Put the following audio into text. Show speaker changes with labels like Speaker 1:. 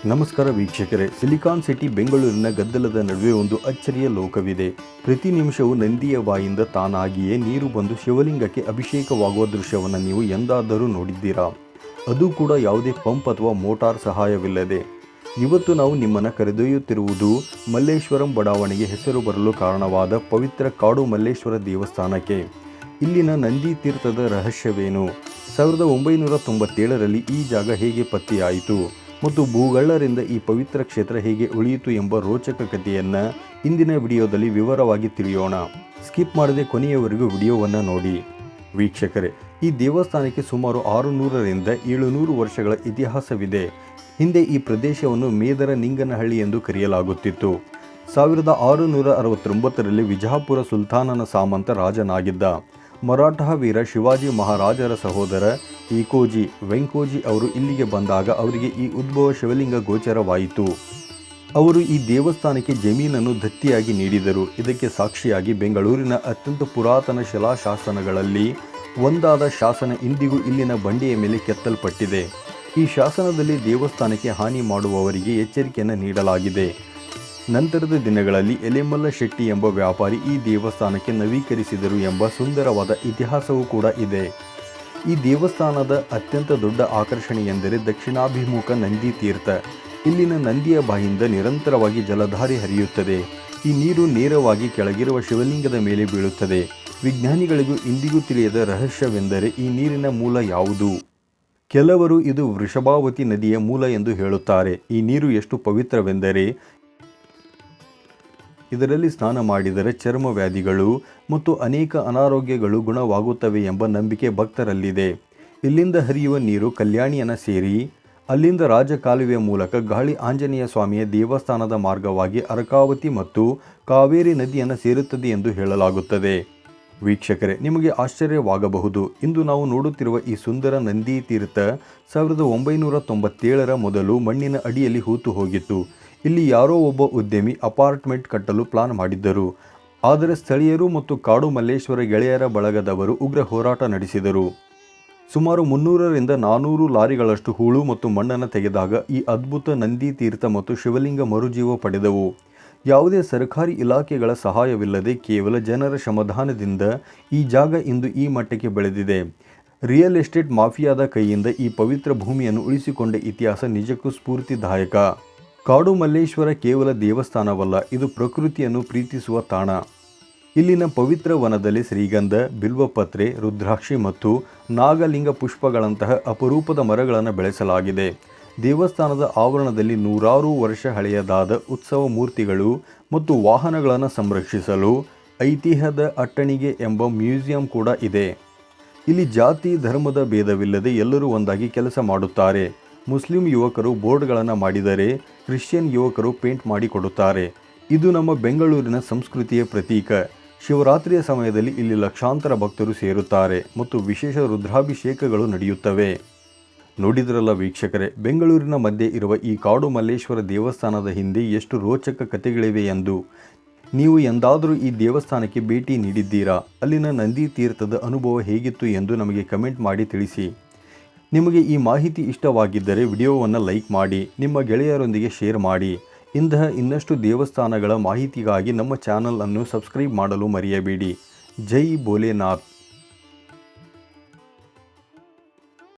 Speaker 1: ನಮಸ್ಕಾರ ವೀಕ್ಷಕರೇ. Silicon city ಬೆಂಗಳೂರಿನ ಗದ್ದಲದ ನಡುವೆ ಒಂದು ಅಚ್ಚರಿಯ ಲೋಕವಿದೆ. ಪ್ರತಿ ನಿಮಿಷವೂ ನಂದಿಯ ಬಾಯಿಂದ ತಾನಾಗಿಯೇ ನೀರು ಬಂದು ಶಿವಲಿಂಗಕ್ಕೆ ಅಭಿಷೇಕವಾಗುವ ದೃಶ್ಯವನ್ನು ನೀವು ಎಂದಾದರೂ ನೋಡಿದ್ದೀರಾ? ಅದು ಕೂಡ ಯಾವುದೇ ಪಂಪ್ ಅಥವಾ ಮೋಟಾರ್ ಸಹಾಯವಿಲ್ಲದೆ. ಇವತ್ತು ನಾವು ನಿಮ್ಮನ್ನು ಕರೆದೊಯ್ಯುತ್ತಿರುವುದು ಮಲ್ಲೇಶ್ವರಂ ಬಡಾವಣೆಗೆ ಹೆಸರು ಬರಲು ಕಾರಣವಾದ ಪವಿತ್ರ ಕಾಡು ಮಲ್ಲೇಶ್ವರ ದೇವಸ್ಥಾನಕ್ಕೆ. ಇಲ್ಲಿನ ನಂದಿ ತೀರ್ಥದ ರಹಸ್ಯವೇನು? 1997ರಲ್ಲಿ ಈ ಜಾಗ ಹೇಗೆ ಪತ್ತೆಯಾಯಿತು ಮತ್ತು ಭೂಗಳ್ಳರಿಂದ ಈ ಪವಿತ್ರ ಕ್ಷೇತ್ರ ಹೇಗೆ ಉಳಿಯಿತು ಎಂಬ ರೋಚಕ ಕಥೆಯನ್ನು ಇಂದಿನ ವಿಡಿಯೋದಲ್ಲಿ ವಿವರವಾಗಿ ತಿಳಿಯೋಣ. ಸ್ಕಿಪ್ ಮಾಡದೆ ಕೊನೆಯವರೆಗೂ ವಿಡಿಯೋವನ್ನು ನೋಡಿ. ವೀಕ್ಷಕರೇ, ಈ ದೇವಸ್ಥಾನಕ್ಕೆ ಸುಮಾರು 600ರಿಂದ 700 ವರ್ಷಗಳ ಇತಿಹಾಸವಿದೆ. ಹಿಂದೆ ಈ ಪ್ರದೇಶವನ್ನು ಮೇದರ ನಿಂಗನಹಳ್ಳಿ ಎಂದು ಕರೆಯಲಾಗುತ್ತಿತ್ತು. 1669ರಲ್ಲಿ ವಿಜಾಪುರ ಸುಲ್ತಾನನ ಸಾಮಂತ ರಾಜನಾಗಿದ್ದ ಮರಾಠ ವೀರ ಶಿವಾಜಿ ಮಹಾರಾಜರ ಸಹೋದರ ಏಕೋಜಿ ವೆಂಕೋಜಿ ಅವರು ಇಲ್ಲಿಗೆ ಬಂದಾಗ ಅವರಿಗೆ ಈ ಉದ್ಭವ ಶಿವಲಿಂಗ ಗೋಚರವಾಯಿತು. ಅವರು ಈ ದೇವಸ್ಥಾನಕ್ಕೆ ಜಮೀನನ್ನು ದತ್ತಿಯಾಗಿ ನೀಡಿದರು. ಇದಕ್ಕೆ ಸಾಕ್ಷಿಯಾಗಿ ಬೆಂಗಳೂರಿನ ಅತ್ಯಂತ ಪುರಾತನ ಶಿಲಾಶಾಸನಗಳಲ್ಲಿ ಒಂದಾದ ಶಾಸನ ಇಂದಿಗೂ ಇಲ್ಲಿನ ಬಂಡೆಯ ಮೇಲೆ ಕೆತ್ತಲ್ಪಟ್ಟಿದೆ. ಈ ಶಾಸನದಲ್ಲಿ ದೇವಸ್ಥಾನಕ್ಕೆ ಹಾನಿ ಮಾಡುವವರಿಗೆ ಎಚ್ಚರಿಕೆಯನ್ನು ನೀಡಲಾಗಿದೆ. ನಂತರದ ದಿನಗಳಲ್ಲಿ ಎಲೆಮಲ್ಲ ಶೆಟ್ಟಿ ಎಂಬ ವ್ಯಾಪಾರಿ ಈ ದೇವಸ್ಥಾನಕ್ಕೆ ನವೀಕರಿಸಿದರು ಎಂಬ ಸುಂದರವಾದ ಇತಿಹಾಸವೂ ಕೂಡ ಇದೆ. ಈ ದೇವಸ್ಥಾನದ ಅತ್ಯಂತ ದೊಡ್ಡ ಆಕರ್ಷಣೆ ಎಂದರೆ ದಕ್ಷಿಣಾಭಿಮುಖ ನಂದಿ ತೀರ್ಥ. ಇಲ್ಲಿನ ನಂದಿಯ ಬಾಯಿಂದ ನಿರಂತರವಾಗಿ ಜಲಧಾರೆ ಹರಿಯುತ್ತದೆ. ಈ ನೀರು ನೇರವಾಗಿ ಕೆಳಗಿರುವ ಶಿವಲಿಂಗದ ಮೇಲೆ ಬೀಳುತ್ತದೆ. ವಿಜ್ಞಾನಿಗಳಿಗೂ ಇಂದಿಗೂ ತಿಳಿಯದ ರಹಸ್ಯವೆಂದರೆ ಈ ನೀರಿನ ಮೂಲ ಯಾವುದು? ಕೆಲವರು ಇದು ವೃಷಭಾವತಿ ನದಿಯ ಮೂಲ ಎಂದು ಹೇಳುತ್ತಾರೆ. ಈ ನೀರು ಎಷ್ಟು ಪವಿತ್ರವೆಂದರೆ ಇದರಲ್ಲಿ ಸ್ನಾನ ಮಾಡಿದರೆ ಚರ್ಮ ವ್ಯಾಧಿಗಳು ಮತ್ತು ಅನೇಕ ಅನಾರೋಗ್ಯಗಳು ಗುಣವಾಗುತ್ತವೆ ಎಂಬ ನಂಬಿಕೆ ಭಕ್ತರಲ್ಲಿದೆ. ಇಲ್ಲಿಂದ ಹರಿಯುವ ನೀರು ಕಲ್ಯಾಣಿಯನ್ನು ಸೇರಿ ಅಲ್ಲಿಂದ ರಾಜಕಾಲುವೆಯ ಮೂಲಕ ಗಾಳಿ ಆಂಜನೇಯ ಸ್ವಾಮಿಯ ದೇವಸ್ಥಾನದ ಮಾರ್ಗವಾಗಿ ಅರಕಾವತಿ ಮತ್ತು ಕಾವೇರಿ ನದಿಯನ್ನು ಸೇರುತ್ತದೆ ಎಂದು ಹೇಳಲಾಗುತ್ತದೆ. ವೀಕ್ಷಕರೇ, ನಿಮಗೆ ಆಶ್ಚರ್ಯವಾಗಬಹುದು. ಇಂದು ನಾವು ನೋಡುತ್ತಿರುವ ಈ ಸುಂದರ ನಂದಿ ತೀರ್ಥ 1997ರ ಮೊದಲು ಮಣ್ಣಿನ ಅಡಿಯಲ್ಲಿ ಹೂತು ಹೋಗಿತ್ತು. ಇಲ್ಲಿ ಯಾರೋ ಒಬ್ಬ ಉದ್ಯಮಿ ಅಪಾರ್ಟ್ಮೆಂಟ್ ಕಟ್ಟಲು ಪ್ಲಾನ್ ಮಾಡಿದ್ದರು. ಆದರೆ ಸ್ಥಳೀಯರು ಮತ್ತು ಕಾಡು ಮಲ್ಲೇಶ್ವರ ಗೆಳೆಯರ ಬಳಗದವರು ಉಗ್ರ ಹೋರಾಟ ನಡೆಸಿದರು. ಸುಮಾರು 300ರಿಂದ 400 ಲಾರಿಗಳಷ್ಟು ಹೂಳು ಮತ್ತು ಮಣ್ಣನ್ನು ತೆಗೆದಾಗ ಈ ಅದ್ಭುತ ನಂದಿ ತೀರ್ಥ ಮತ್ತು ಶಿವಲಿಂಗ ಮರುಜೀವ ಪಡೆದವು. ಯಾವುದೇ ಸರ್ಕಾರಿ ಇಲಾಖೆಗಳ ಸಹಾಯವಿಲ್ಲದೆ ಕೇವಲ ಜನರ ಶ್ರಮದಾನದಿಂದ ಈ ಜಾಗ ಇಂದು ಈ ಮಟ್ಟಕ್ಕೆ ಬೆಳೆದಿದೆ. ರಿಯಲ್ ಎಸ್ಟೇಟ್ ಮಾಫಿಯಾದ ಕೈಯಿಂದ ಈ ಪವಿತ್ರ ಭೂಮಿಯನ್ನು ಉಳಿಸಿಕೊಂಡ ಇತಿಹಾಸ ನಿಜಕ್ಕೂ ಸ್ಫೂರ್ತಿದಾಯಕ. ಕಾಡು ಮಲ್ಲೇಶ್ವರ ಕೇವಲ ದೇವಸ್ಥಾನವಲ್ಲ, ಇದು ಪ್ರಕೃತಿಯನ್ನು ಪ್ರೀತಿಸುವ ತಾಣ. ಇಲ್ಲಿನ ಪವಿತ್ರ ವನದಲ್ಲಿ ಶ್ರೀಗಂಧ, ಬಿಲ್ವಪತ್ರೆ, ರುದ್ರಾಕ್ಷಿ ಮತ್ತು ನಾಗಲಿಂಗ ಪುಷ್ಪಗಳಂತಹ ಅಪರೂಪದ ಮರಗಳನ್ನು ಬೆಳೆಸಲಾಗಿದೆ. ದೇವಸ್ಥಾನದ ಆವರಣದಲ್ಲಿ 100 ವರ್ಷ ಹಳೆಯದಾದ ಉತ್ಸವ ಮೂರ್ತಿಗಳು ಮತ್ತು ವಾಹನಗಳನ್ನು ಸಂರಕ್ಷಿಸಲು ಐತಿಹ್ಯದ ಅಟ್ಟಣಿಗೆ ಎಂಬ ಮ್ಯೂಸಿಯಂ ಕೂಡ ಇದೆ. ಇಲ್ಲಿ ಜಾತಿ ಧರ್ಮದ ಭೇದವಿಲ್ಲದೆ ಎಲ್ಲರೂ ಒಂದಾಗಿ ಕೆಲಸ ಮಾಡುತ್ತಾರೆ. ಮುಸ್ಲಿಂ ಯುವಕರು ಬೋರ್ಡ್ಗಳನ್ನು ಮಾಡಿದರೆ ಕ್ರಿಶ್ಚಿಯನ್ ಯುವಕರು ಪೇಂಟ್ ಮಾಡಿಕೊಡುತ್ತಾರೆ. ಇದು ನಮ್ಮ ಬೆಂಗಳೂರಿನ ಸಂಸ್ಕೃತಿಯ ಪ್ರತೀಕ. ಶಿವರಾತ್ರಿಯ ಸಮಯದಲ್ಲಿ ಇಲ್ಲಿ ಲಕ್ಷಾಂತರ ಭಕ್ತರು ಸೇರುತ್ತಾರೆ ಮತ್ತು ವಿಶೇಷ ರುದ್ರಾಭಿಷೇಕಗಳು ನಡೆಯುತ್ತವೆ. ನೋಡಿದ್ರಲ್ಲ ವೀಕ್ಷಕರೇ, ಬೆಂಗಳೂರಿನ ಮಧ್ಯೆ ಇರುವ ಈ ಕಾಡು ಮಲ್ಲೇಶ್ವರ ದೇವಸ್ಥಾನದ ಹಿಂದೆ ಎಷ್ಟು ರೋಚಕ ಕಥೆಗಳಿವೆ ಎಂದು. ನೀವು ಎಂದಾದರೂ ಈ ದೇವಸ್ಥಾನಕ್ಕೆ ಭೇಟಿ ನೀಡಿದ್ದೀರಾ? ಅಲ್ಲಿನ ನಂದಿ ತೀರ್ಥದ ಅನುಭವ ಹೇಗಿತ್ತು ಎಂದು ನಮಗೆ ಕಮೆಂಟ್ ಮಾಡಿ ತಿಳಿಸಿ. ನಿಮಗೆ ಈ ಮಾಹಿತಿ ಇಷ್ಟವಾಗಿದ್ದರೆ ವಿಡಿಯೋವನ್ನು ಲೈಕ್ ಮಾಡಿ, ನಿಮ್ಮ ಗೆಳೆಯರೊಂದಿಗೆ ಶೇರ್ ಮಾಡಿ. ಇಂತಹ ಇನ್ನಷ್ಟು ದೇವಸ್ಥಾನಗಳ ಮಾಹಿತಿಗಾಗಿ ನಮ್ಮ ಚಾನಲ್ ಅನ್ನು ಸಬ್ಸ್ಕ್ರೈಬ್ ಮಾಡಲು ಮರೆಯಬೇಡಿ. ಜೈ ಭೋಲೆನಾಥ್.